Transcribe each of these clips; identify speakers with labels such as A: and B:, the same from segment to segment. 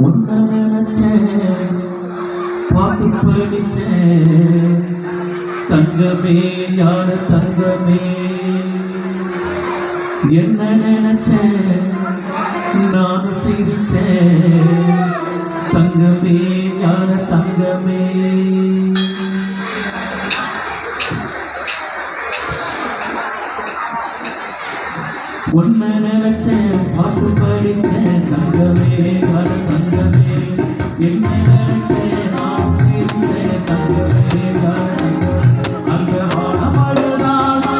A: உன்னை நினைச்சேன் பாட்டு படிச்சேன் தங்கமே ஞான தங்கமே என்ன நினைச்சேன் நான் சிரிச்சேன் தங்கமே ஞான தங்கமே உன்னை நினைச்சேன் பாட்டு படிச்சேன் தங்கமே ஞான தங்கமே என்ன நினைச்சேன் நான் சிரிச்சேன் தங்கமே ஞான தங்கமே அந்த வானமழுதானா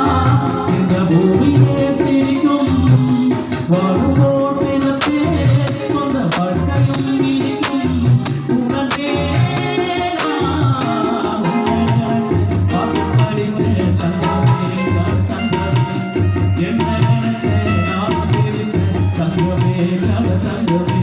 A: இந்த பூமியே சிரிக்கும் வாழுமோ சிலத்தே சொந்த வாழ்க்கையும் இருக்கும் உனக்கே பாட்டு படிச்சேன் தங்கமே ஞான தங்கமே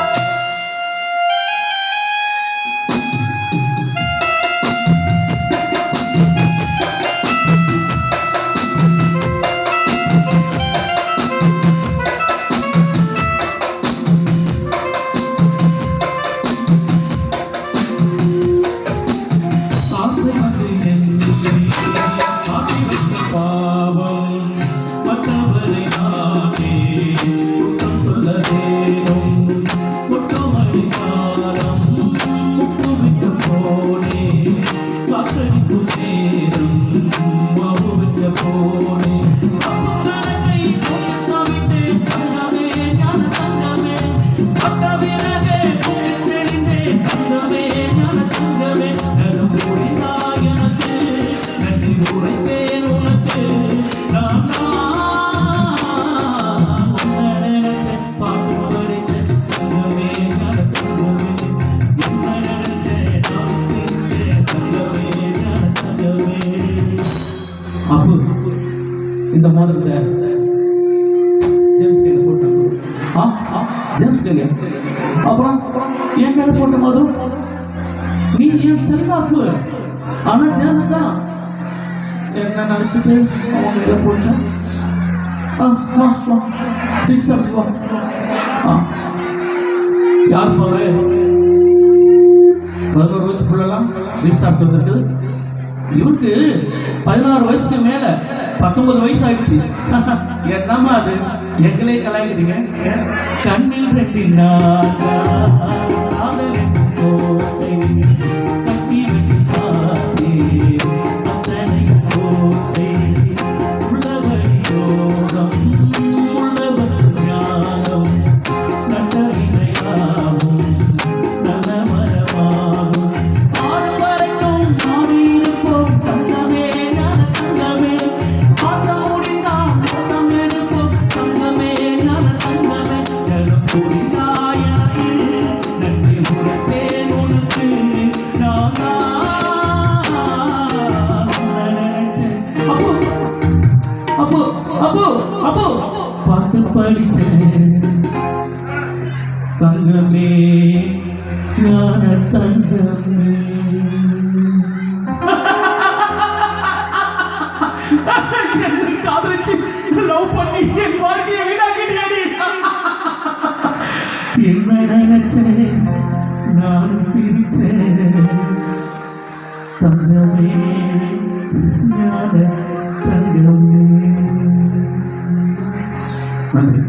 A: என்ன நினைச்சேன் நான் சிரிச்சேன் தங்கமே ஞான தங்கமே அப்போ இந்த மோதிரத்தை ஜேம்ஸ் கையில் போட்டாங்க. ஜேம்ஸ் கையில் அப்புறம் என் கையில் போட்ட மோதிரம் நீ என் செல்லாப்பு. ஆனா ஜேம்ஸ் தான் என்ன நினைச்சிட்டு அவன் கையில போட்டான். யார் போற 11 வயசுக்குள்ளலாம் ரீசார்ஜ் வச்சிருக்குது. இவருக்கு 16 வயசுக்கு மேல 19 வயசு ஆயிடுச்சு. என்னமா அது எங்களே கலாய்க்குதுங்க. கண்ணில் ரெண்டினா பாட்டு படிச்சேன் தங்கமே ஞான தங்கமே. காதலிச்சு லவ் பண்ணி என் வாழ்க்கையை வீணாக்கிட்டியடி. என்ன நினைச்சேன் நான் சிரிச்சேன் தங்கமே ஞான தங்கமே. நன்றி.